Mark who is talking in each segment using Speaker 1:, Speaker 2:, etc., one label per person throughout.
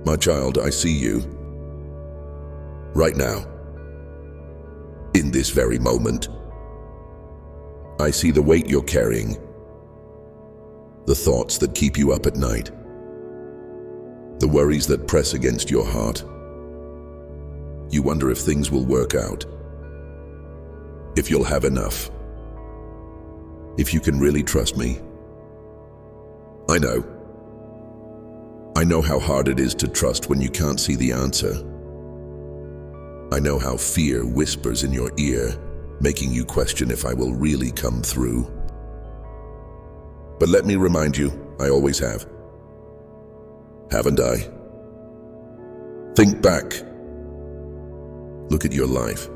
Speaker 1: My child, I see you. Right now. In this very moment. I see the weight you're carrying. The thoughts that keep you up at night. The worries that press against your heart. You wonder if things will work out. If you'll have enough. If you can really trust me. I know. I know how hard it is to trust when you can't see the answer. I know how fear whispers in your ear, making you question if I will really come through. But let me remind you, I always have. Haven't I? Think back. Look at your life.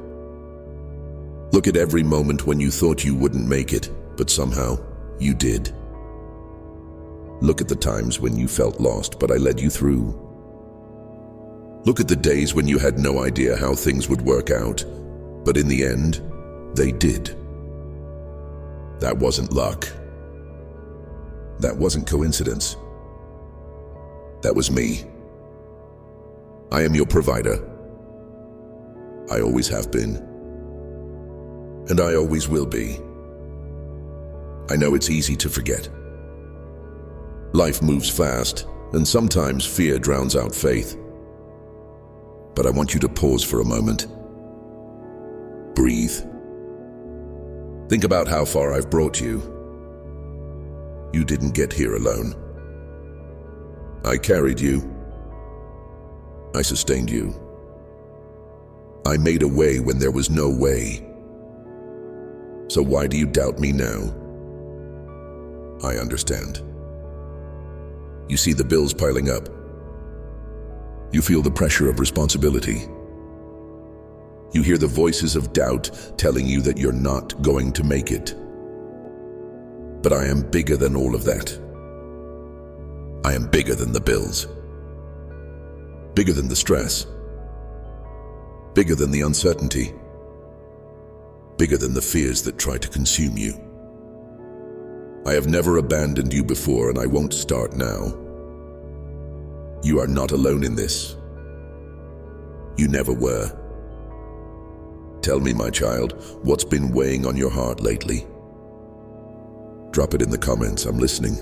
Speaker 1: Look at every moment when you thought you wouldn't make it, but somehow you did. Look at the times when you felt lost, but I led you through. Look at the days when you had no idea how things would work out, but in the end, they did. That wasn't luck. That wasn't coincidence. That was me. I am your provider. I always have been. And I always will be. I know it's easy to forget. Life moves fast, and sometimes fear drowns out faith. But I want you to pause for a moment. Breathe. Think about how far I've brought you. You didn't get here alone. I carried you. I sustained you. I made a way when there was no way. So why do you doubt me now? I understand. You see the bills piling up. You feel the pressure of responsibility. You hear the voices of doubt telling you that you're not going to make it. But I am bigger than all of that. I am bigger than the bills. Bigger than the stress. Bigger than the uncertainty. Bigger than the fears that try to consume you. I have never abandoned you before, and I won't start now. You are not alone in this. You never were. Tell me, my child, what's been weighing on your heart lately? Drop it in the comments, I'm listening.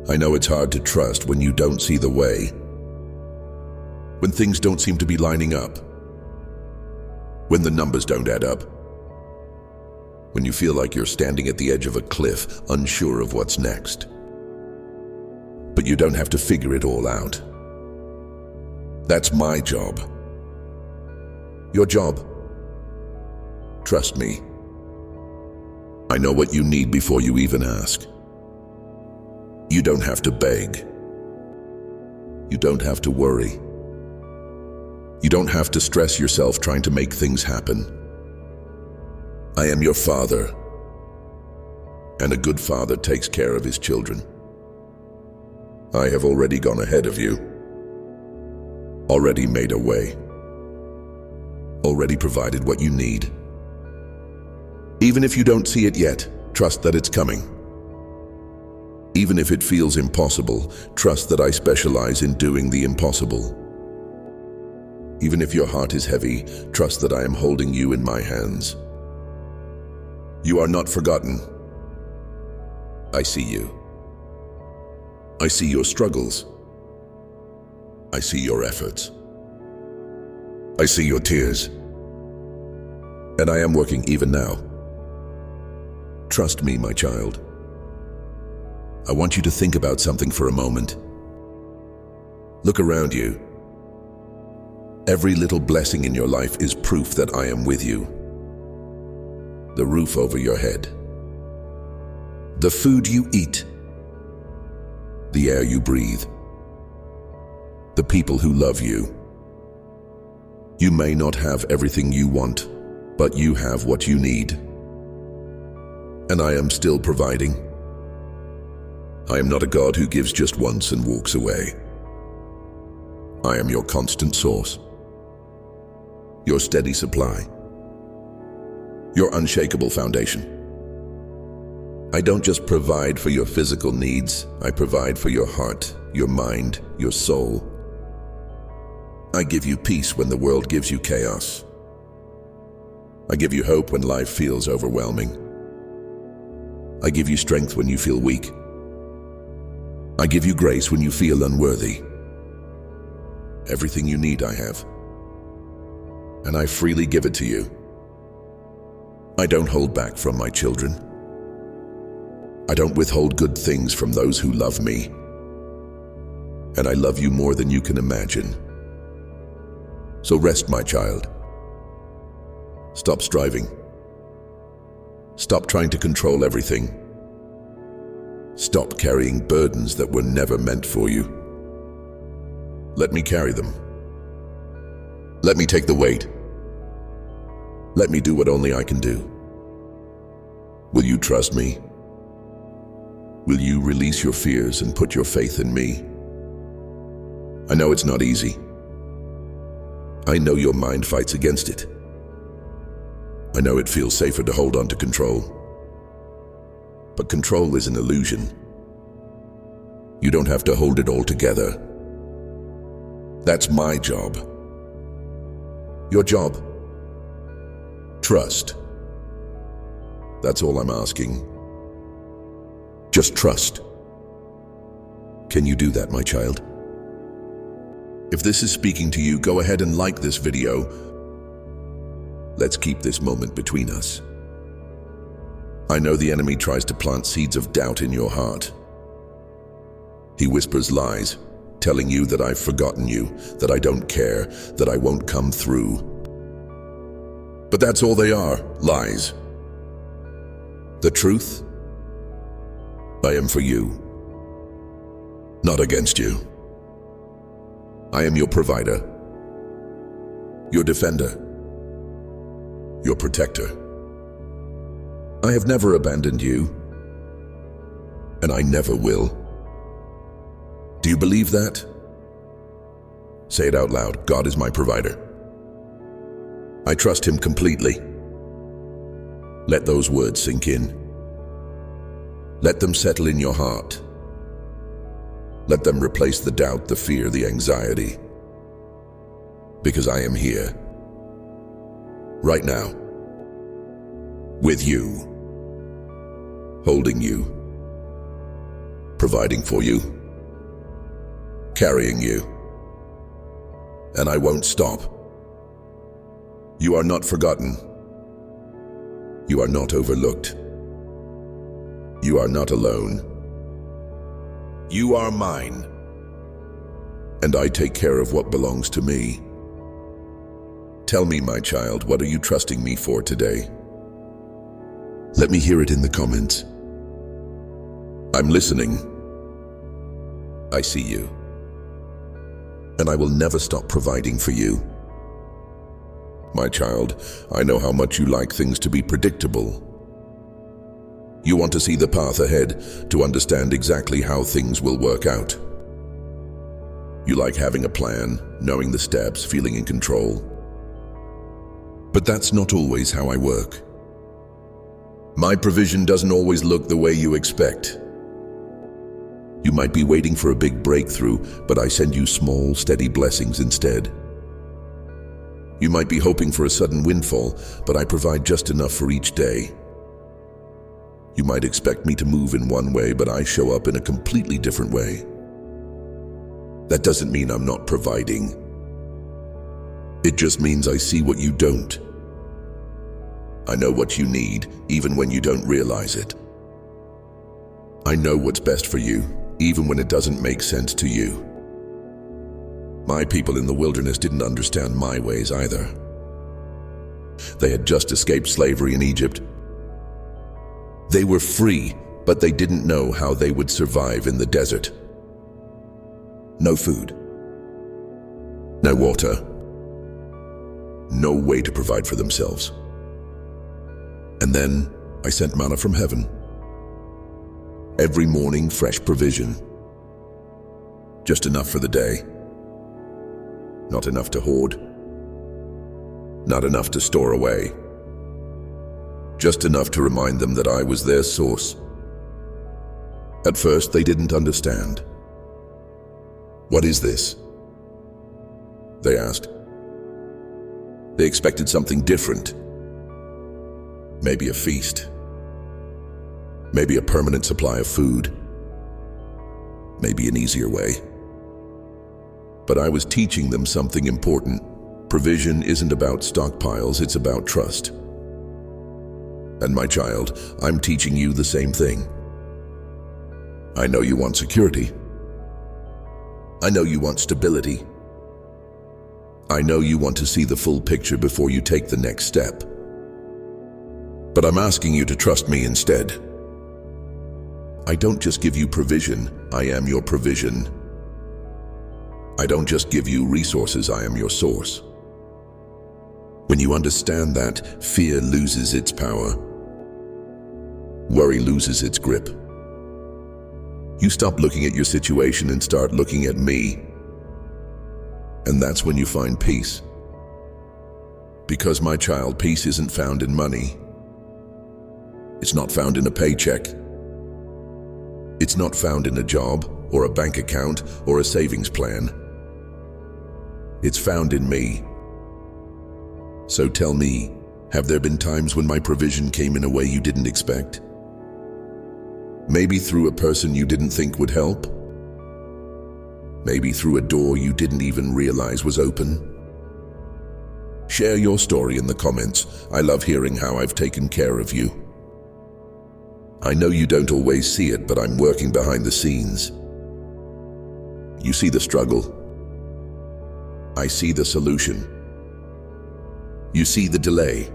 Speaker 1: I know it's hard to trust when you don't see the way. When things don't seem to be lining up. When the numbers don't add up. When you feel like you're standing at the edge of a cliff, unsure of what's next. But you don't have to figure it all out. That's my job. Your job. Trust me. I know what you need before you even ask. You don't have to beg. You don't have to worry. You don't have to stress yourself trying to make things happen. I am your father, and a good father takes care of his children. I have already gone ahead of you, already made a way, already provided what you need. Even if you don't see it yet, trust that it's coming. Even if it feels impossible, trust that I specialize in doing the impossible. Even if your heart is heavy, trust that I am holding you in my hands. You are not forgotten. I see you. I see your struggles. I see your efforts. I see your tears. And I am working even now. Trust me, my child. I want you to think about something for a moment. Look around you. Every little blessing in your life is proof that I am with you. The roof over your head. The food you eat. The air you breathe. The people who love you. You may not have everything you want, but you have what you need. And I am still providing. I am not a God who gives just once and walks away. I am your constant source. Your steady supply. Your unshakable foundation. I don't just provide for your physical needs, I provide for your heart your mind, your soul. I give you peace when the world gives you chaos. I give you hope when life feels overwhelming. I give you strength when you feel weak. I give you grace when you feel unworthy. Everything you need I have, and I freely give it to you. I don't hold back from my children. I don't withhold good things from those who love me. And I love you more than you can imagine. So rest, my child. Stop striving. Stop trying to control everything. Stop carrying burdens that were never meant for you. Let me carry them. Let me take the weight. Let me do what only I can do. Will you trust me? Will you release your fears and put your faith in me? I know it's not easy. I know your mind fights against it. I know it feels safer to hold on to control. But control is an illusion. You don't have to hold it all together. That's my job. Your job? Trust. That's all I'm asking. Just trust. Can you do that, my child? If this is speaking to you, go ahead and like this video. Let's keep this moment between us. I know the enemy tries to plant seeds of doubt in your heart. He whispers lies, telling you that I've forgotten you, that I don't care, that I won't come through. But that's all they are, lies. The truth? I am for you, not against you. I am your provider, your defender, your protector. I have never abandoned you, and I never will. Do you believe that? Say it out loud. God is my provider. I trust Him completely. Let those words sink in. Let them settle in your heart. Let them replace the doubt, the fear, the anxiety. Because I am here, right now, with you, holding you, providing for you, carrying you. And I won't stop. You are not forgotten. You are not overlooked. You are not alone. You are mine. And I take care of what belongs to me. Tell me, my child, what are you trusting me for today? Let me hear it in the comments. I'm listening. I see you. And I will never stop providing for you. My child, I know how much you like things to be predictable. You want to see the path ahead, to understand exactly how things will work out. You like having a plan, knowing the steps, feeling in control. But that's not always how I work. My provision doesn't always look the way you expect. You might be waiting for a big breakthrough, but I send you small, steady blessings instead. You might be hoping for a sudden windfall, but I provide just enough for each day. You might expect me to move in one way, but I show up in a completely different way. That doesn't mean I'm not providing. It just means I see what you don't. I know what you need, even when you don't realize it. I know what's best for you, even when it doesn't make sense to you. My people in the wilderness didn't understand my ways either. They had just escaped slavery in Egypt. They were free, but they didn't know how they would survive in the desert. No food. No water. No way to provide for themselves. And then I sent manna from heaven. Every morning, fresh provision. Just enough for the day. Not enough to hoard. Not enough to store away. Just enough to remind them that I was their source. At first, they didn't understand. "What is this?" they asked. They expected something different. Maybe a feast. Maybe a permanent supply of food. Maybe an easier way. But I was teaching them something important. Provision isn't about stockpiles, it's about trust. And my child, I'm teaching you the same thing. I know you want security. I know you want stability. I know you want to see the full picture before you take the next step. But I'm asking you to trust me instead. I don't just give you provision, I am your provision. I don't just give you resources, I am your source. When you understand that, fear loses its power. Worry loses its grip. You stop looking at your situation and start looking at me. And that's when you find peace. Because, my child, peace isn't found in money. It's not found in a paycheck. It's not found in a job or a bank account or a savings plan. It's found in me. So tell me, have there been times when my provision came in a way you didn't expect? Maybe through a person you didn't think would help? Maybe through a door you didn't even realize was open? Share your story in the comments. I love hearing how I've taken care of you. I know you don't always see it, but I'm working behind the scenes. You see the struggle. I see the solution. You see the delay.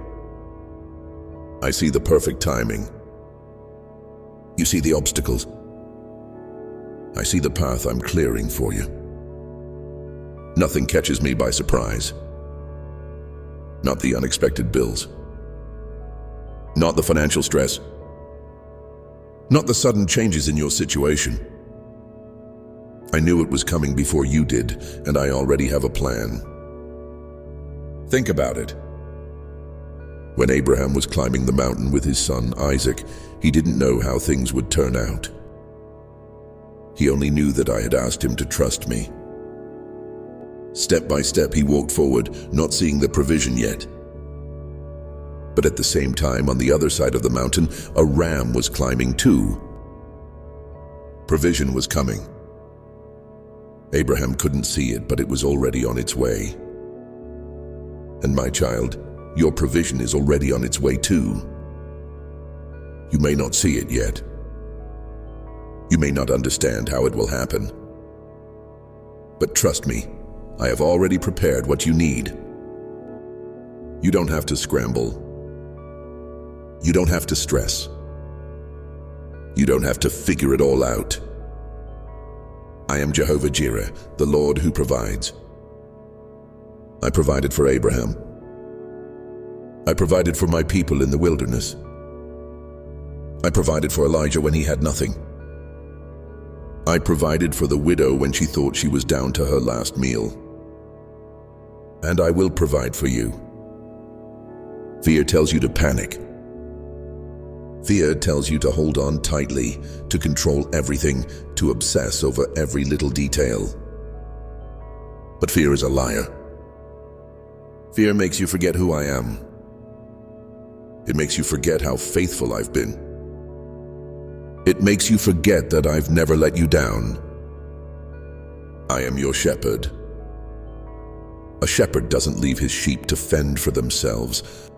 Speaker 1: I see the perfect timing. You see the obstacles. I see the path I'm clearing for you. Nothing catches me by surprise. Not the unexpected bills. Not the financial stress. Not the sudden changes in your situation. I knew it was coming before you did, and I already have a plan. Think about it. When Abraham was climbing the mountain with his son Isaac, he didn't know how things would turn out. He only knew that I had asked him to trust me. Step by step, he walked forward, not seeing the provision yet. But at the same time, on the other side of the mountain, a ram was climbing too. Provision was coming. Abraham couldn't see it, but it was already on its way. And my child, your provision is already on its way too. You may not see it yet. You may not understand how it will happen. But trust me, I have already prepared what you need. You don't have to scramble. You don't have to stress. You don't have to figure it all out. I am Jehovah Jireh, the Lord who provides. I provided for Abraham. I provided for my people in the wilderness. I provided for Elijah when he had nothing. I provided for the widow when she thought she was down to her last meal. And I will provide for you. Fear tells you to panic. Fear tells you to hold on tightly, to control everything, to obsess over every little detail. But fear is a liar. Fear makes you forget who I am. It makes you forget how faithful I've been. It makes you forget that I've never let you down. I am your shepherd. A shepherd doesn't leave his sheep to fend for themselves.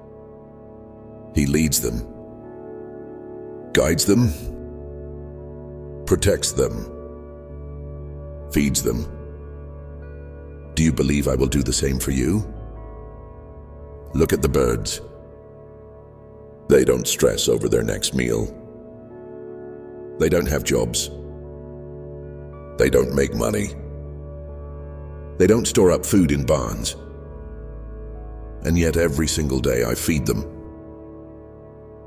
Speaker 1: He leads them, guides them, protects them, feeds them. Do you believe I will do the same for you? Look at the birds. They don't stress over their next meal. They don't have jobs. They don't make money. They don't store up food in barns. And yet every single day I feed them.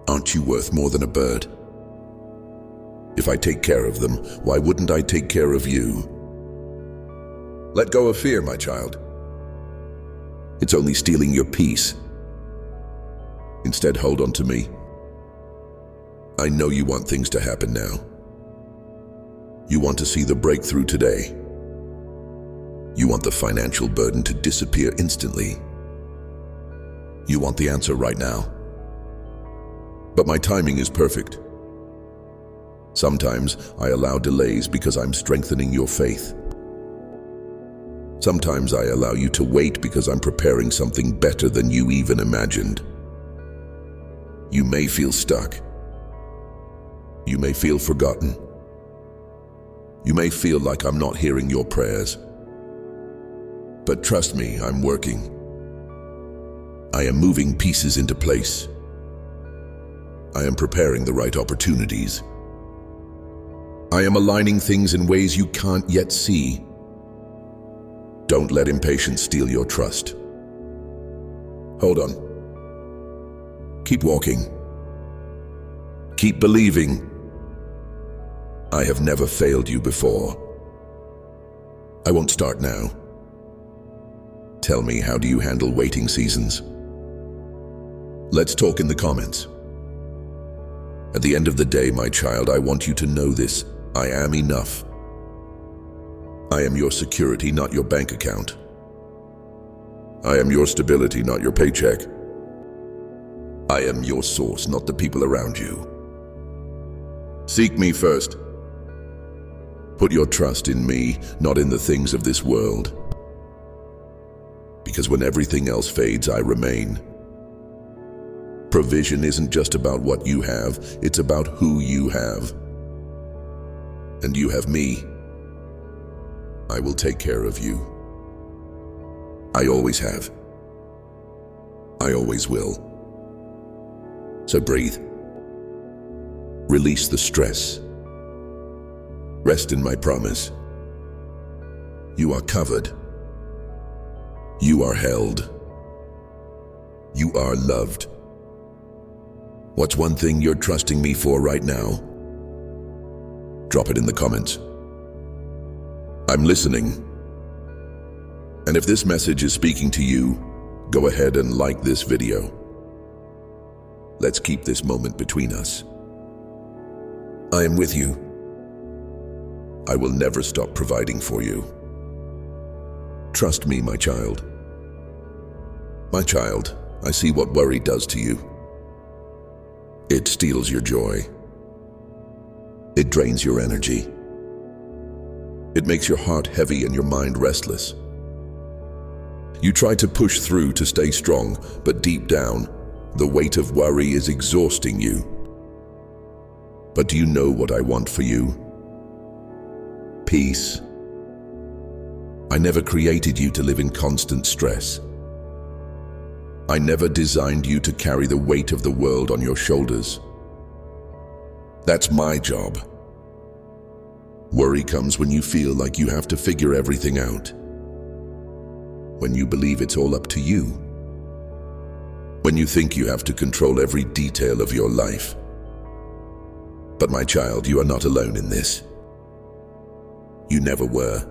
Speaker 1: Aren't you worth more than a bird? If I take care of them, why wouldn't I take care of you? Let go of fear, my child. It's only stealing your peace. Instead, hold on to me. I know you want things to happen now. You want to see the breakthrough today. You want the financial burden to disappear instantly. You want the answer right now. But my timing is perfect. Sometimes I allow delays because I'm strengthening your faith. Sometimes I allow you to wait because I'm preparing something better than you even imagined. You may feel stuck. You may feel forgotten. You may feel like I'm not hearing your prayers. But trust me, I'm working. I am moving pieces into place. I am preparing the right opportunities. I am aligning things in ways you can't yet see. Don't let impatience steal your trust. Hold on. Keep walking. Keep believing. I have never failed you before. I won't start now. Tell me, how do you handle waiting seasons? Let's talk in the comments. At the end of the day, my child, I want you to know this. I am enough. I am your security, not your bank account. I am your stability, not your paycheck. I am your source, not the people around you. Seek me first. Put your trust in me, not in the things of this world. Because when everything else fades, I remain. Provision isn't just about what you have, it's about who you have. And you have me. I will take care of you. I always have. I always will. So breathe. Release the stress. Rest in my promise. You are covered. You are held. You are loved. What's one thing you're trusting me for right now? Drop it in the comments. I'm listening. And if this message is speaking to you, go ahead and like this video. Let's keep this moment between us. I am with you. I will never stop providing for you. Trust me, my child. My child, I see what worry does to you. It steals your joy. It drains your energy. It makes your heart heavy and your mind restless. You try to push through to stay strong, but deep down, the weight of worry is exhausting you. But do you know what I want for you? Peace. I never created you to live in constant stress. I never designed you to carry the weight of the world on your shoulders. That's my job. Worry comes when you feel like you have to figure everything out. When you believe it's all up to you. When you think you have to control every detail of your life. But my child, you are not alone in this. You never were.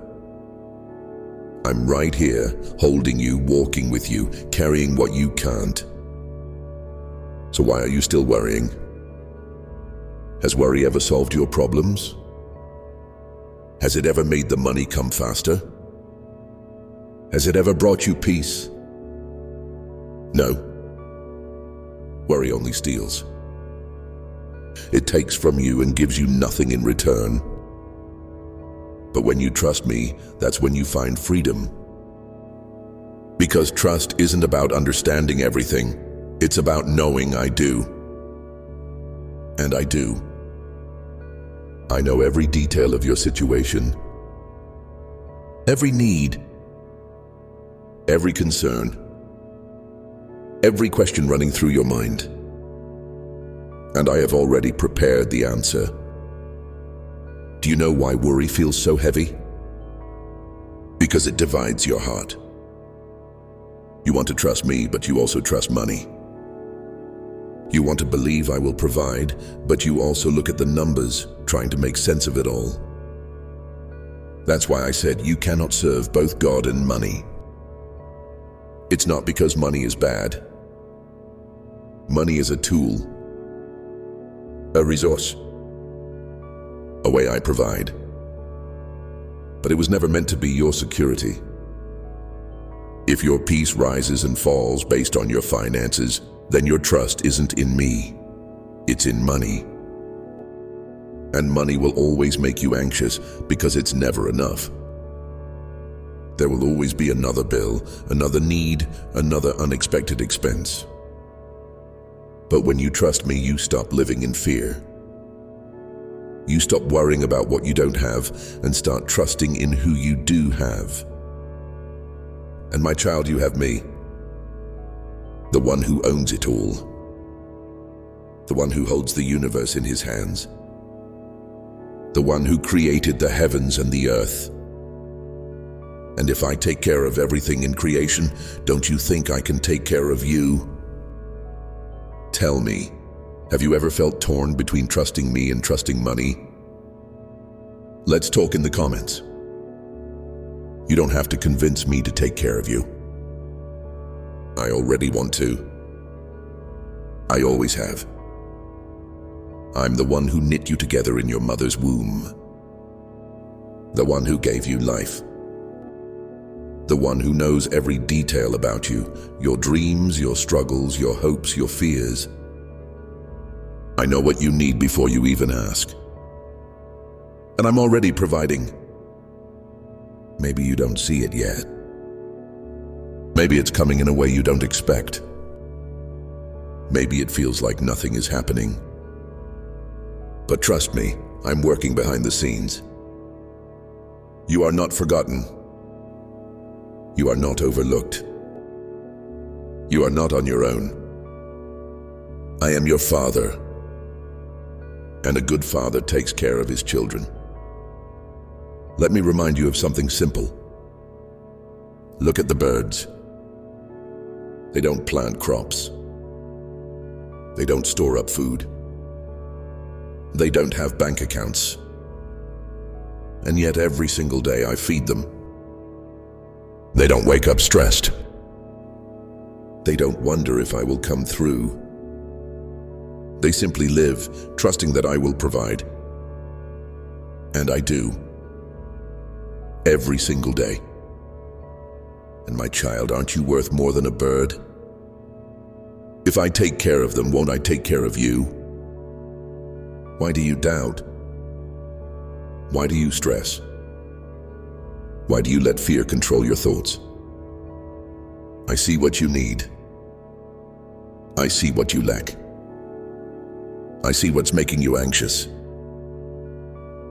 Speaker 1: I'm right here, holding you, walking with you, carrying what you can't. So why are you still worrying? Has worry ever solved your problems? Has it ever made the money come faster? Has it ever brought you peace? No. Worry only steals. It takes from you and gives you nothing in return. But when you trust me, that's when you find freedom. Because trust isn't about understanding everything. It's about knowing I do. And I do. I know every detail of your situation. Every need. Every concern. Every question running through your mind. And I have already prepared the answer. Do you know why worry feels so heavy? Because it divides your heart. You want to trust me, but you also trust money. You want to believe I will provide, but you also look at the numbers, trying to make sense of it all. That's why I said you cannot serve both God and money. It's not because money is bad. Money is a tool, a resource, a way I provide. But it was never meant to be your security. If your peace rises and falls based on your finances, then your trust isn't in me. It's in money. And money will always make you anxious because it's never enough. There will always be another bill, another need, another unexpected expense. But when you trust me, you stop living in fear. You stop worrying about what you don't have and start trusting in who you do have. And my child, you have me, the one who owns it all, the one who holds the universe in his hands, the one who created the heavens and the earth. And if I take care of everything in creation, don't you think I can take care of you? Tell me, have you ever felt torn between trusting me and trusting money? Let's talk in the comments. You don't have to convince me to take care of you. I already want to. I always have. I'm the one who knit you together in your mother's womb. The one who gave you life. The one who knows every detail about you, your dreams, your struggles, your hopes, your fears. I know what you need before you even ask. And I'm already providing. Maybe you don't see it yet. Maybe it's coming in a way you don't expect. Maybe it feels like nothing is happening. But trust me, I'm working behind the scenes. You are not forgotten. You are not overlooked. You are not on your own. I am your father. And a good father takes care of his children. Let me remind you of something simple. Look at the birds. They don't plant crops. They don't store up food. They don't have bank accounts. And yet every single day I feed them. They don't wake up stressed. They don't wonder if I will come through. They simply live, trusting that I will provide. And I do. Every single day. And my child, aren't you worth more than a bird? If I take care of them, won't I take care of you? Why do you doubt? Why do you stress? Why do you let fear control your thoughts? I see what you need. I see what you lack. I see what's making you anxious.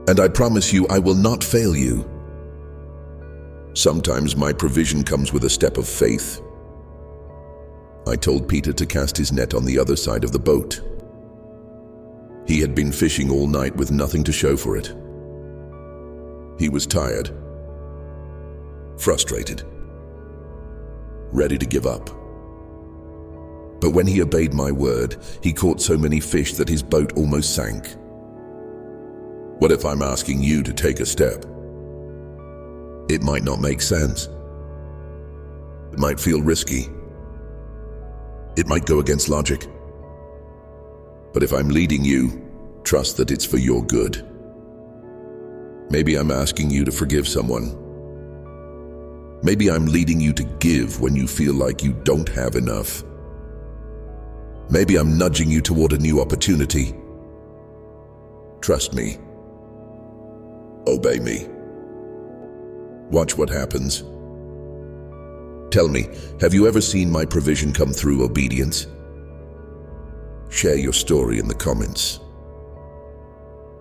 Speaker 1: And I promise you, I will not fail you. Sometimes my provision comes with a step of faith. I told Peter to cast his net on the other side of the boat. He had been fishing all night with nothing to show for it. He was tired, frustrated, ready to give up. But when he obeyed my word, he caught so many fish that his boat almost sank. What if I'm asking you to take a step? It might not make sense. It might feel risky. It might go against logic. But if I'm leading you, trust that it's for your good. Maybe I'm asking you to forgive someone. Maybe I'm leading you to give when you feel like you don't have enough. Maybe I'm nudging you toward a new opportunity. Trust me. Obey me. Watch what happens. Tell me, have you ever seen my provision come through obedience? Share your story in the comments.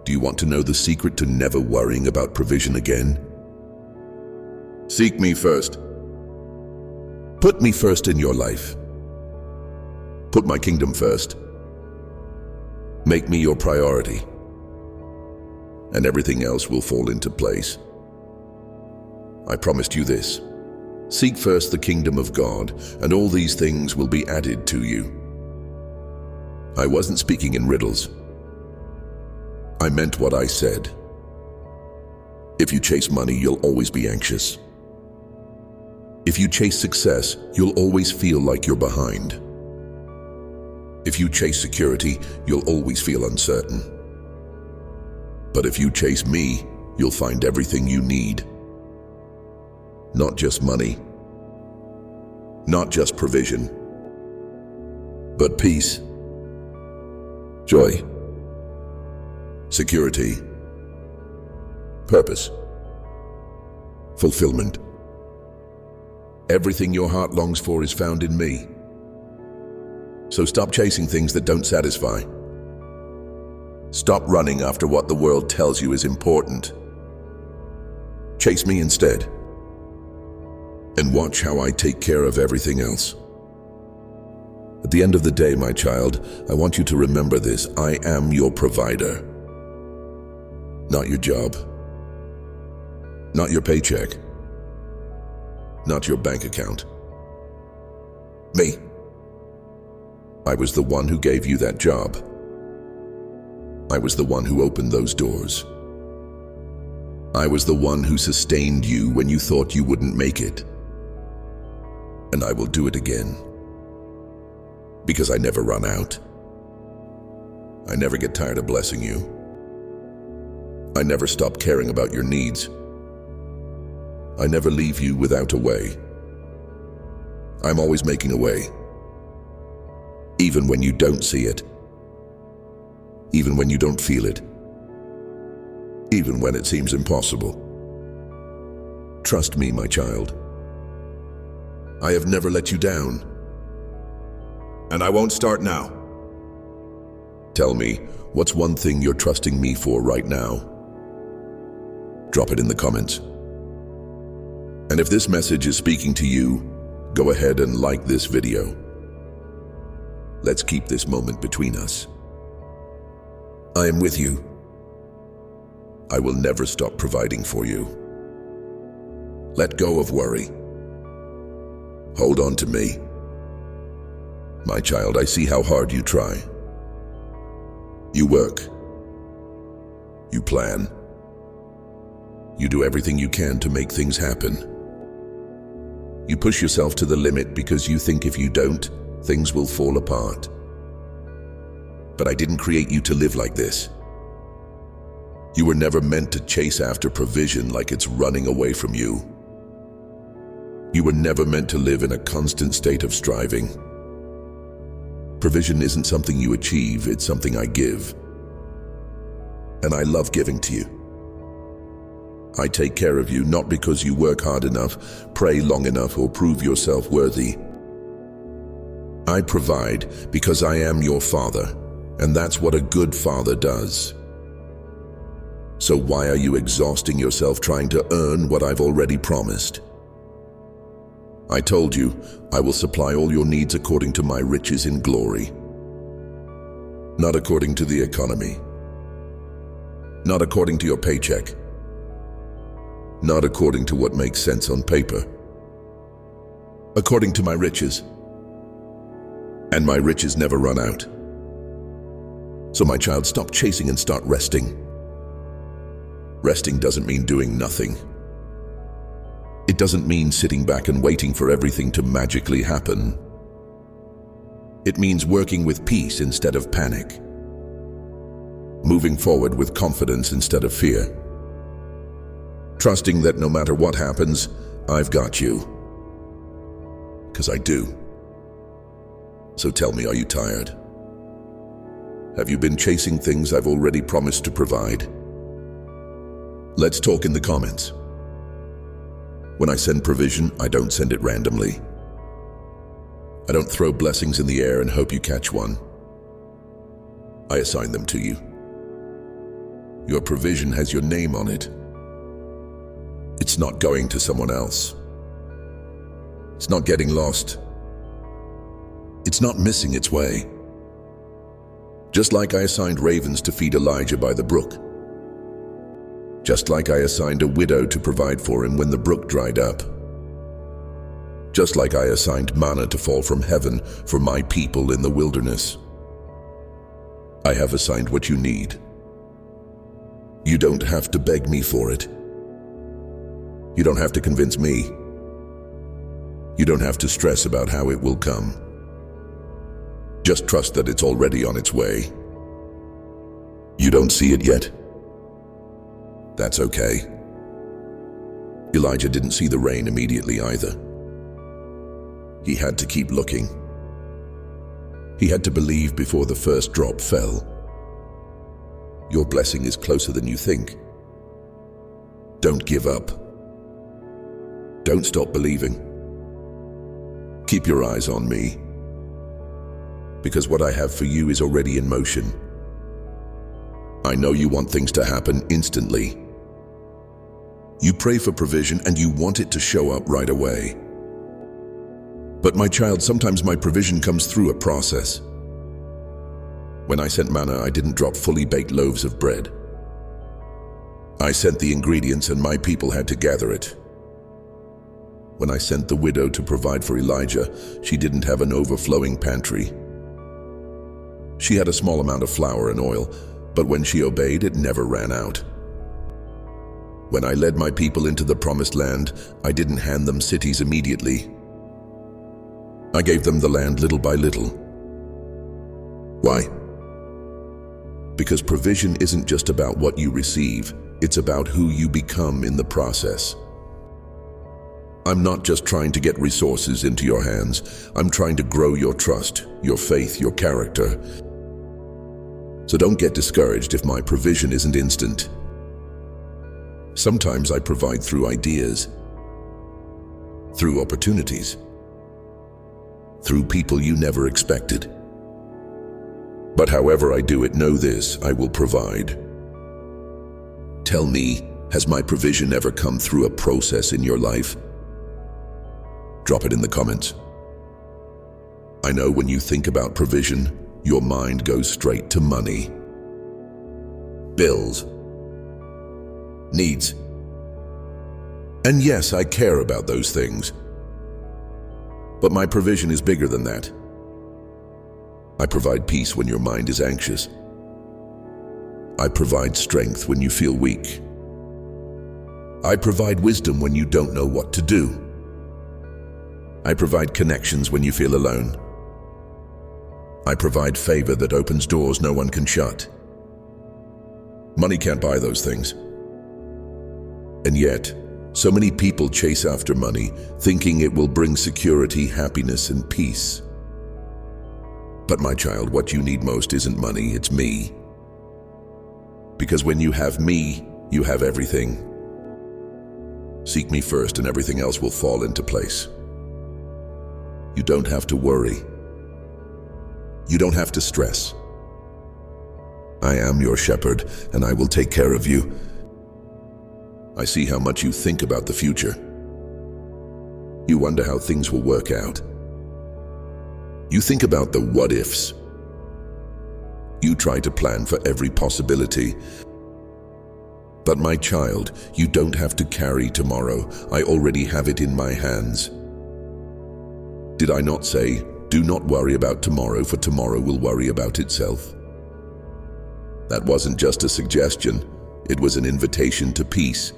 Speaker 1: Do you want to know the secret to never worrying about provision again? Seek me first. Put me first in your life. Put my kingdom first. Make me your priority. And everything else will fall into place. I promised you this. Seek first the kingdom of God, and all these things will be added to you. I wasn't speaking in riddles. I meant what I said. If you chase money, you'll always be anxious. If you chase success, you'll always feel like you're behind. If you chase security, you'll always feel uncertain. But if you chase me, you'll find everything you need. Not just money, Not just provision, but peace, joy, security, purpose, fulfillment. Everything your heart longs for is found in me. So stop chasing things that don't satisfy. Stop running after what the world tells you is important. Chase me instead, and watch how I take care of everything else. At the end of the day, my child, I want you to remember this: I am your provider. Not your job, not your paycheck, not your bank account. Me. I was the one who gave you that job. I was the one who opened those doors. I was the one who sustained you when you thought you wouldn't make it. And I will do it again. Because I never run out. I never get tired of blessing you. I never stop caring about your needs. I never leave you without a way. I'm always making a way. Even when you don't see it. Even when you don't feel it. Even when it seems impossible. Trust me, my child. I have never let you down. And I won't start now. Tell me, what's one thing you're trusting me for right now? Drop it in the comments. And if this message is speaking to you, go ahead and like this video. Let's keep this moment between us. I am with you. I will never stop providing for you. Let go of worry. Hold on to me. My child, I see how hard you try. You work. You plan. You do everything you can to make things happen. You push yourself to the limit because you think if you don't, things will fall apart. But I didn't create you to live like this. You were never meant to chase after provision like it's running away from you. You were never meant to live in a constant state of striving. Provision isn't something you achieve, it's something I give. And I love giving to you. I take care of you not because you work hard enough, pray long enough, or prove yourself worthy. I provide because I am your father, and that's what a good father does. So why are you exhausting yourself trying to earn what I've already promised? I told you, I will supply all your needs according to my riches in glory. Not according to the economy. Not according to your paycheck. Not according to what makes sense on paper. According to my riches. And my riches never run out. So my child, stop chasing and start resting. Resting doesn't mean doing nothing. It doesn't mean sitting back and waiting for everything to magically happen. It means working with peace instead of panic. Moving forward with confidence instead of fear. Trusting that no matter what happens, I've got you. 'Cause I do. So tell me, are you tired? Have you been chasing things I've already promised to provide? Let's talk in the comments. When I send provision, I don't send it randomly. I don't throw blessings in the air and hope you catch one. I assign them to you. Your provision has your name on it. It's not going to someone else. It's not getting lost. It's not missing its way. Just like I assigned ravens to feed Elijah by the brook. Just like I assigned a widow to provide for him when the brook dried up. Just like I assigned manna to fall from heaven for my people in the wilderness. I have assigned what you need. You don't have to beg me for it. You don't have to convince me. You don't have to stress about how it will come. Just trust that it's already on its way. You don't see it yet? That's okay. Elijah didn't see the rain immediately either. he had to keep looking. He had to believe before the first drop fell. Your blessing is closer than you think. Don't give up. Don't stop believing. Keep your eyes on me, because what I have for you is already in motion. I know you want things to happen instantly. You pray for provision and you want it to show up right away. But my child, sometimes my provision comes through a process. When I sent manna, I didn't drop fully baked loaves of bread. I sent the ingredients and my people had to gather it. When I sent the widow to provide for Elijah, she didn't have an overflowing pantry. She had a small amount of flour and oil, but when she obeyed, it never ran out. When I led my people into the promised land, I didn't hand them cities immediately. I gave them the land little by little. Why? Because provision isn't just about what you receive, it's about who you become in the process. I'm not just trying to get resources into your hands. I'm trying to grow your trust, your faith, your character. So don't get discouraged if my provision isn't instant. Sometimes I provide through ideas, through opportunities, through people you never expected. But however I do it, know this, I will provide. Tell me, has my provision ever come through a process in your life? Drop it in the comments. I know when you think about provision, your mind goes straight to money, bills, needs. And yes, I care about those things. But my provision is bigger than that. I provide peace when your mind is anxious. I provide strength when you feel weak. I provide wisdom when you don't know what to do. I provide connections when you feel alone. I provide favor that opens doors no one can shut. Money can't buy those things. And yet, so many people chase after money, thinking it will bring security, happiness, and peace. But my child, what you need most isn't money, it's me. Because when you have me, you have everything. Seek me first and everything else will fall into place. You don't have to worry. You don't have to stress. I am your shepherd, and I will take care of you. I see how much you think about the future. You wonder how things will work out. You think about the what-ifs. You try to plan for every possibility. But my child, you don't have to carry tomorrow. I already have it in my hands. Did I not say, do not worry about tomorrow, for tomorrow will worry about itself? That wasn't just a suggestion, it was an invitation to peace.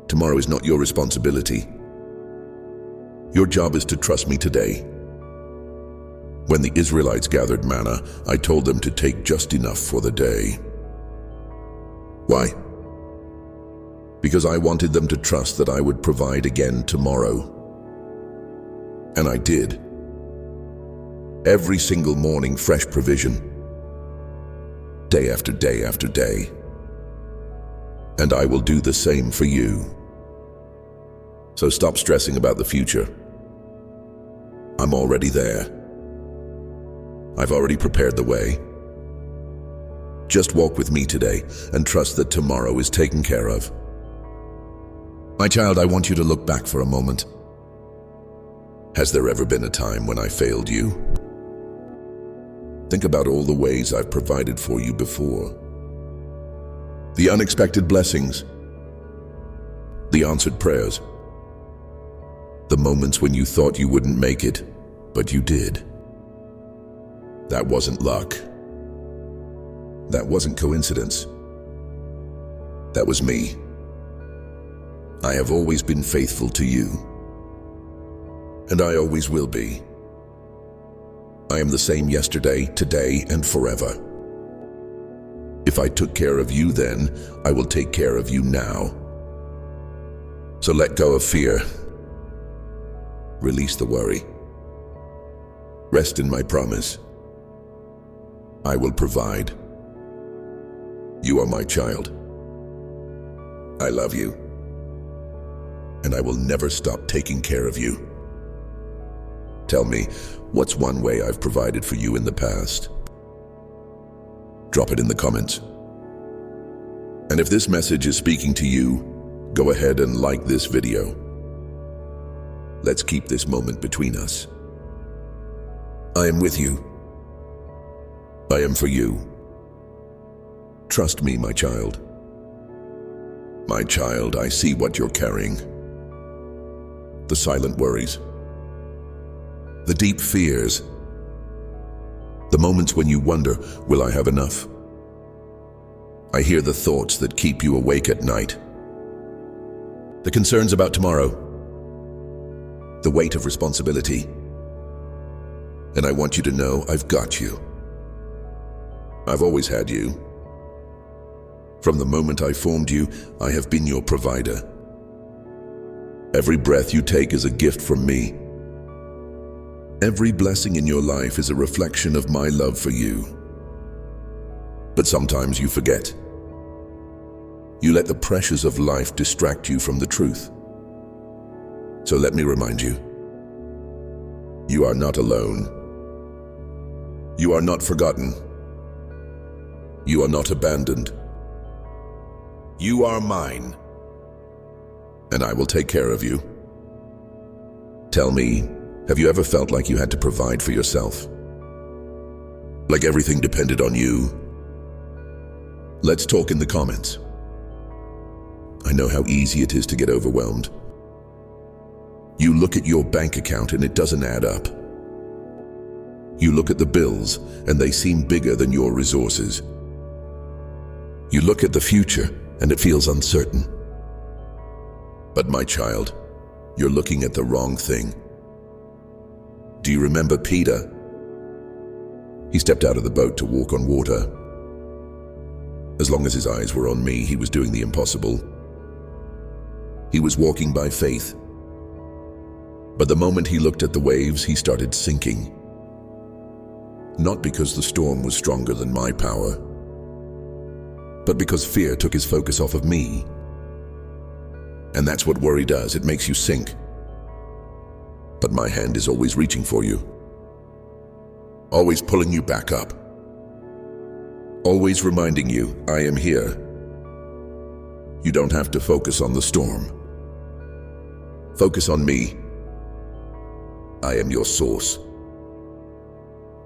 Speaker 1: Tomorrow is not your responsibility. Your job is to trust me today. When the Israelites gathered manna, I told them to take just enough for the day. Why? Because I wanted them to trust that I would provide again tomorrow. And I did. Every single morning, fresh provision. Day after day after day. And I will do the same for you. So stop stressing about the future. I'm already there. I've already prepared the way. Just walk with me today and trust that tomorrow is taken care of. My child, I want you to look back for a moment. Has there ever been a time when I failed you? Think about all the ways I've provided for you before. The unexpected blessings, the answered prayers, the moments when you thought you wouldn't make it, but you did. That wasn't luck. That wasn't coincidence. That was me. I have always been faithful to you. And I always will be. I am the same yesterday, today, and forever. If I took care of you then, I will take care of you now. So let go of fear. Release the worry. Rest in my promise. I will provide. You are my child. I love you. And I will never stop taking care of you. Tell me, what's one way I've provided for you in the past? Drop it in the comments. And if this message is speaking to you, go ahead and like this video. Let's keep this moment between us. I am with you. I am for you. Trust me, my child. My child, I see what you're carrying. The silent worries. The deep fears. The moments when you wonder, will I have enough? I hear the thoughts that keep you awake at night. The concerns about tomorrow. The weight of responsibility. And I want you to know I've got you. I've always had you. From the moment I formed you, I have been your provider. Every breath you take is a gift from me. Every blessing in your life is a reflection of my love for you. But sometimes you forget. You let the pressures of life distract you from the truth. So let me remind you, you are not alone. You are not forgotten. You are not abandoned. You are mine, and I will take care of you. Tell me, have you ever felt like you had to provide for yourself? Like everything depended on you? Let's talk in the comments. I know how easy it is to get overwhelmed. You look at your bank account and it doesn't add up. You look at the bills and they seem bigger than your resources. You look at the future and it feels uncertain. But my child, you're looking at the wrong thing. Do you remember Peter? He stepped out of the boat to walk on water. As long as his eyes were on me, he was doing the impossible. He was walking by faith. But the moment he looked at the waves, he started sinking. Not because the storm was stronger than my power, but because fear took his focus off of me. And that's what worry does, it makes you sink. But my hand is always reaching for you. Always pulling you back up. Always reminding you, I am here. You don't have to focus on the storm. Focus on me. I am your source.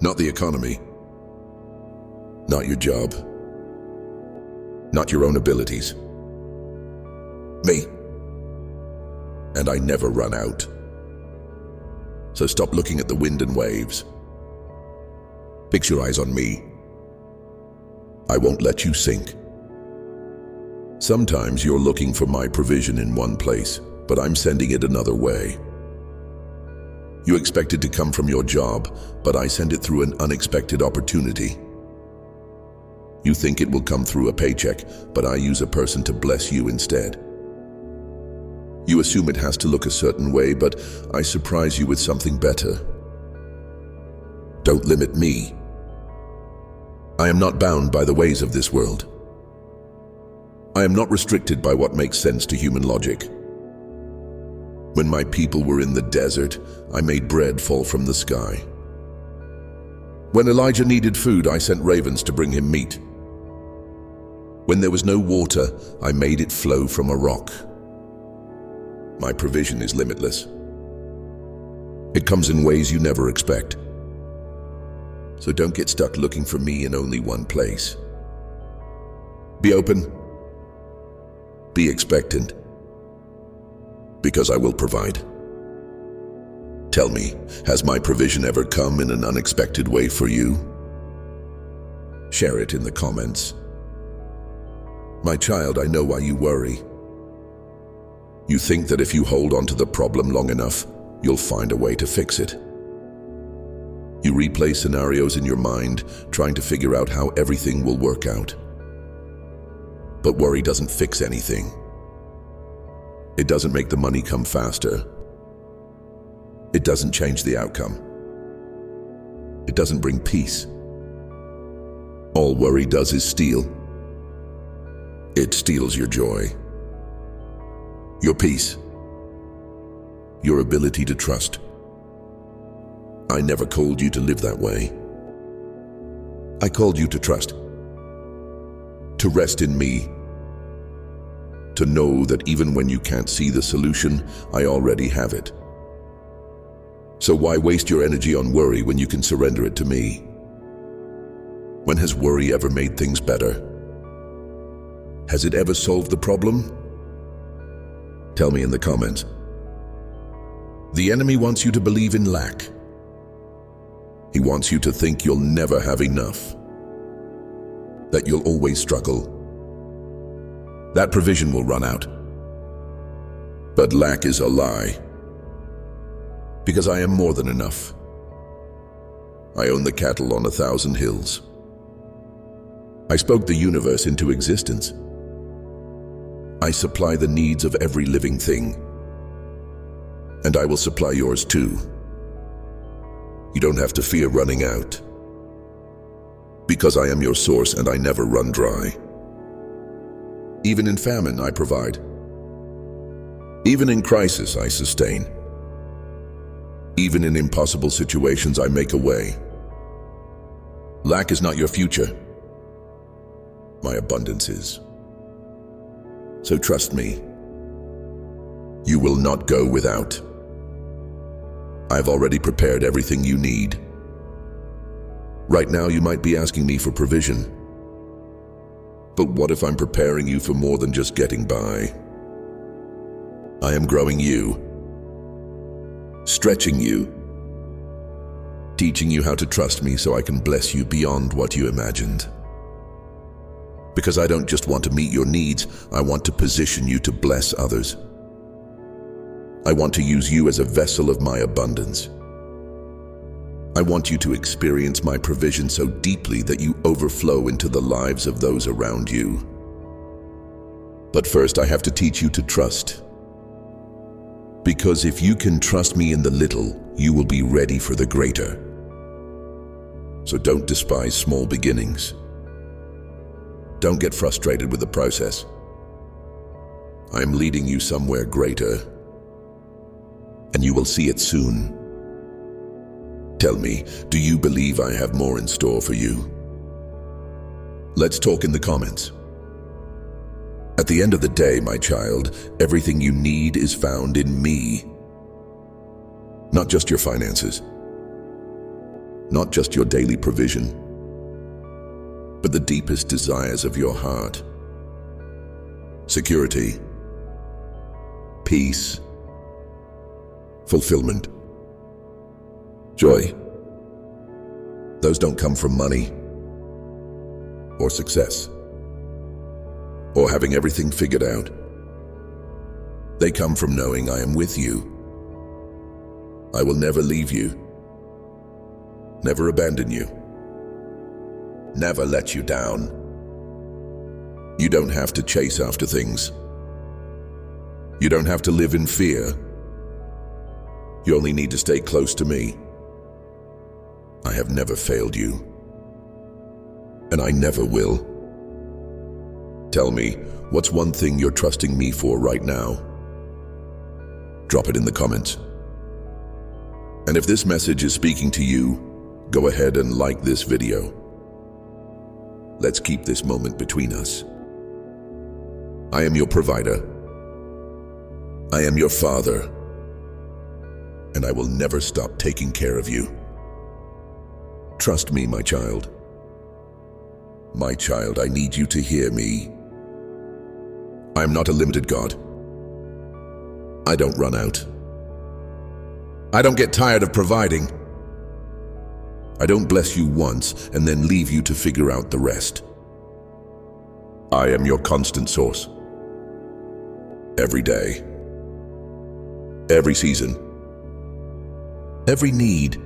Speaker 1: Not the economy. Not your job. Not your own abilities. Me. And I never run out. So stop looking at the wind and waves. Fix your eyes on me. I won't let you sink. Sometimes you're looking for my provision in one place, but I'm sending it another way. You expect it to come from your job, but I send it through an unexpected opportunity. You think it will come through a paycheck, but I use a person to bless you instead. You assume it has to look a certain way, but I surprise you with something better. Don't limit me. I am not bound by the ways of this world. I am not restricted by what makes sense to human logic. When my people were in the desert, I made bread fall from the sky. When Elijah needed food, I sent ravens to bring him meat. When there was no water, I made it flow from a rock. My provision is limitless. It comes in ways you never expect. So don't get stuck looking for me in only one place. Be open. Be expectant. Because I will provide. Tell me, has my provision ever come in an unexpected way for you? Share it in the comments. My child, I know why you worry. You think that if you hold on to the problem long enough, you'll find a way to fix it. You replay scenarios in your mind, trying to figure out how everything will work out. But worry doesn't fix anything. It doesn't make the money come faster. doesn't change the outcome. It doesn't bring peace. All worry does is steal. It steals your joy, your peace, your ability to trust. I never called you to live that way. I called you to trust, to rest in me, to know that even when you can't see the solution, I already have it. So why waste your energy on worry when you can surrender it to me? When has worry ever made things better? Has it ever solved the problem? Tell me in the comments. The enemy wants you to believe in lack. He wants you to think you'll never have enough, that you'll always struggle, that provision will run out. But lack is a lie, because I am more than enough. I own the cattle on 1,000 hills. I spoke the universe into existence. I supply the needs of every living thing, and I will supply yours too. You don't have to fear running out, because I am your source and I never run dry. Even in famine, I provide. Even in crisis, I sustain. Even in impossible situations, I make a way. Lack is not your future. My abundance is. So trust me. You will not go without. I've already prepared everything you need. Right now, you might be asking me for provision. But what if I'm preparing you for more than just getting by? I am growing you, stretching you, teaching you how to trust me so I can bless you beyond what you imagined. Because I don't just want to meet your needs, I want to position you to bless others. I want to use you as a vessel of my abundance. I want you to experience my provision so deeply that you overflow into the lives of those around you. But first, I have to teach you to trust. Because if you can trust me in the little, you will be ready for the greater. So don't despise small beginnings. Don't get frustrated with the process. I am leading you somewhere greater, and you will see it soon. Tell me, do you believe I have more in store for you? Let's talk in the comments. At the end of the day, my child, everything you need is found in me. Not just your finances, not just your daily provision, but the deepest desires of your heart. Security, peace, fulfillment, joy. Those don't come from money or success or having everything figured out. They come from knowing I am with you. I will never leave you, never abandon you, never let you down. You don't have to chase after things. You don't have to live in fear. You only need to stay close to me. I have never failed you, and I never will. Tell me, what's one thing you're trusting me for right now? Drop it in the comments. And if this message is speaking to you, go ahead and like this video. Let's keep this moment between us. I am your provider. I am your father, and I will never stop taking care of you. Trust me, my child. My child, I need you to hear me. I am not a limited God. I don't run out. I don't get tired of providing. I don't bless you once and then leave you to figure out the rest. I am your constant source. Every day, every season, every need.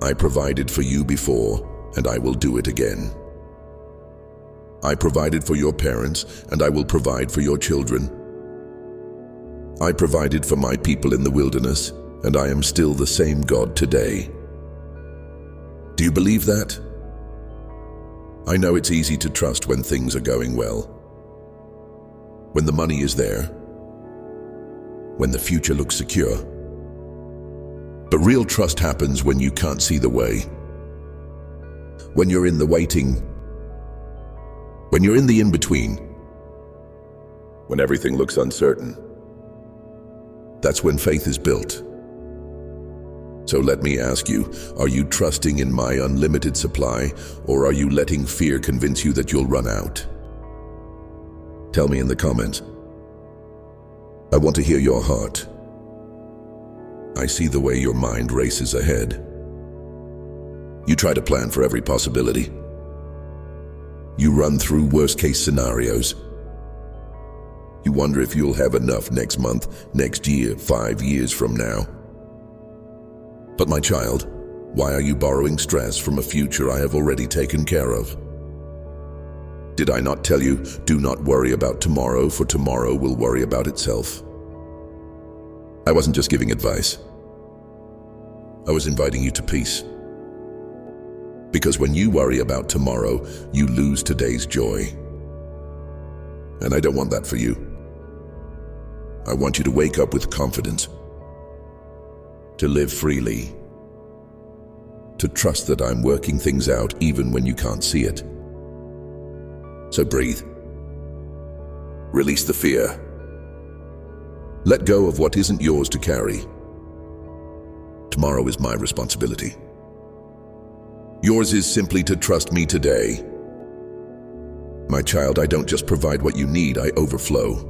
Speaker 1: I provided for you before, and I will do it again. I provided for your parents, and I will provide for your children. I provided for my people in the wilderness, and I am still the same God today. Do you believe that? I know it's easy to trust when things are going well, when the money is there, when the future looks secure. But real trust happens when you can't see the way, when you're in the waiting, when you're in the in-between, when everything looks uncertain. That's when faith is built. So let me ask you, are you trusting in my unlimited supply, or are you letting fear convince you that you'll run out? Tell me in the comments. I want to hear your heart. I see the way your mind races ahead. You try to plan for every possibility. You run through worst-case scenarios. You wonder if you'll have enough next month, next year, 5 years from now. But my child, why are you borrowing stress from a future I have already taken care of? Did I not tell you, do not worry about tomorrow, for tomorrow will worry about itself? I wasn't just giving advice. I was inviting you to peace. Because when you worry about tomorrow, you lose today's joy. And I don't want that for you. I want you to wake up with confidence, to live freely, to trust that I'm working things out even when you can't see it. So breathe. Release the fear. Let go of what isn't yours to carry. Tomorrow is my responsibility. Yours is simply to trust me today. My child, I don't just provide what you need, I overflow.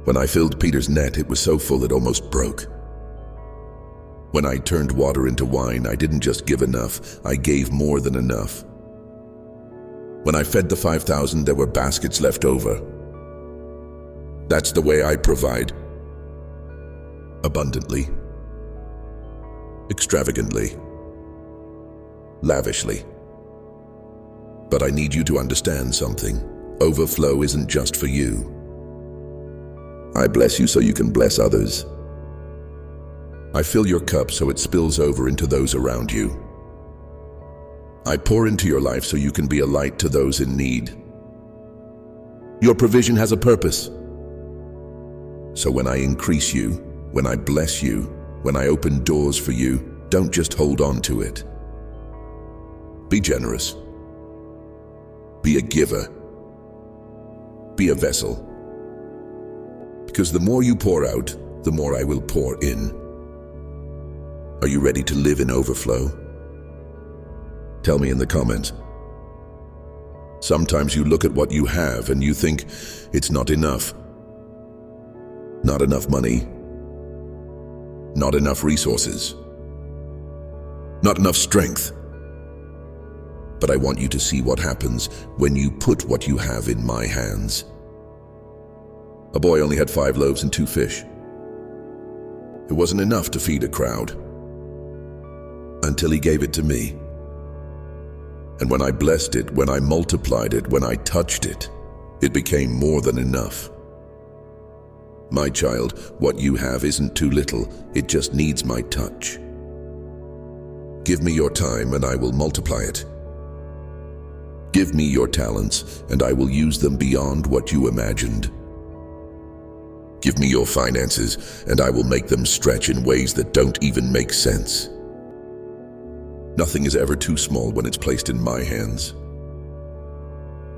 Speaker 1: When I filled Peter's net, it was so full it almost broke. When I turned water into wine, I didn't just give enough, I gave more than enough. When I fed the 5,000, there were baskets left over. That's the way I provide. Abundantly. Extravagantly. Lavishly. But I need you to understand something. Overflow isn't just for you. I bless you so you can bless others. I fill your cup so it spills over into those around you. I pour into your life so you can be a light to those in need. Your provision has a purpose. So when I increase you, when I bless you, when I open doors for you, don't just hold on to it. Be generous. Be a giver. Be a vessel. Because the more you pour out, the more I will pour in. Are you ready to live in overflow? Tell me in the comments. Sometimes you look at what you have and you think it's not enough. Not enough money. Not enough resources. Not enough strength. But I want you to see what happens when you put what you have in my hands. A boy only had 5 loaves and 2 fish. It wasn't enough to feed a crowd. Until he gave it to me. And when I blessed it, when I multiplied it, when I touched it, it became more than enough. My child, what you have isn't too little, it just needs my touch. Give me your time and I will multiply it. Give me your talents and I will use them beyond what you imagined. Give me your finances and I will make them stretch in ways that don't even make sense. Nothing is ever too small when it's placed in my hands.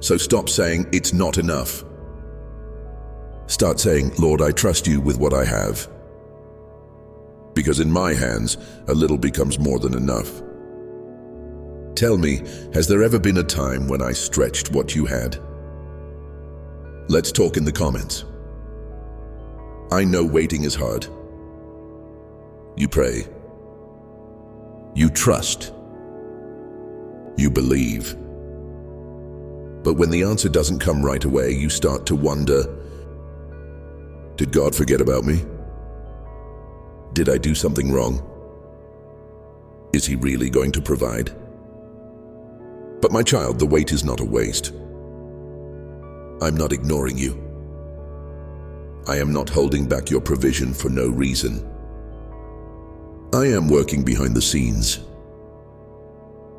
Speaker 1: So stop saying it's not enough. Start saying, Lord, I trust you with what I have. Because in my hands, a little becomes more than enough. Tell me, has there ever been a time when I stretched what you had? Let's talk in the comments. I know waiting is hard. You pray. You trust. You believe. But when the answer doesn't come right away, you start to wonder, did God forget about me? Did I do something wrong? Is he really going to provide? But my child, the wait is not a waste. I'm not ignoring you. I am not holding back your provision for no reason. I am working behind the scenes,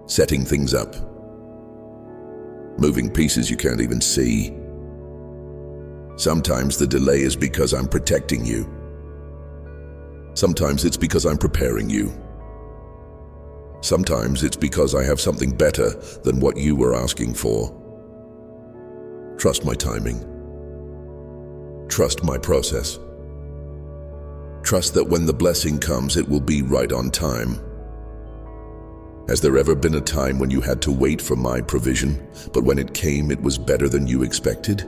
Speaker 1: setting things up, moving pieces you can't even see. Sometimes the delay is because I'm protecting you. Sometimes it's because I'm preparing you. Sometimes it's because I have something better than what you were asking for. Trust my timing. Trust my process. Trust that when the blessing comes, it will be right on time. Has there ever been a time when you had to wait for my provision, but when it came, it was better than you expected?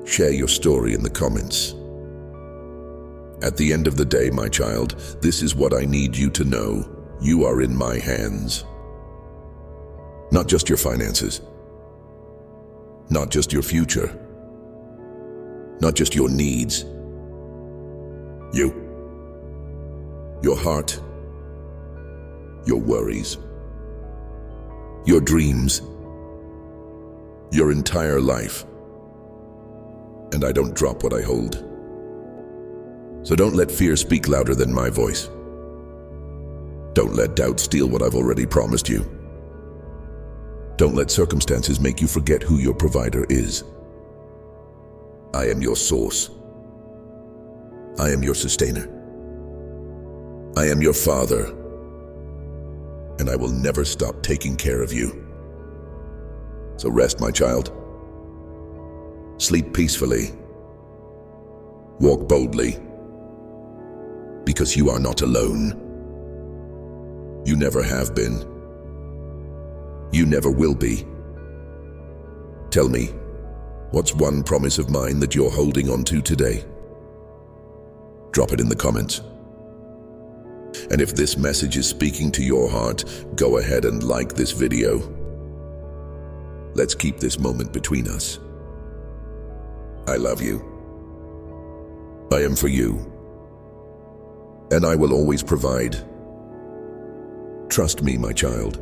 Speaker 1: Share your story in the comments. At the end of the day, my child, this is what I need you to know. You are in my hands. Not just your finances. Not just your future. Not just your needs. You. Your heart. Your worries. Your dreams. Your entire life. And I don't drop what I hold. So don't let fear speak louder than my voice. Don't let doubt steal what I've already promised you. Don't let circumstances make you forget who your provider is. I am your source. I am your sustainer. I am your father. And I will never stop taking care of you. So rest, my child. Sleep peacefully. Walk boldly. Because you are not alone. You never have been. You never will be. Tell me, what's one promise of mine that you're holding on to today? Drop it in the comments. And if this message is speaking to your heart, go ahead and like this video. Let's keep this moment between us. I love you. I am for you. And I will always provide. Trust me, my child.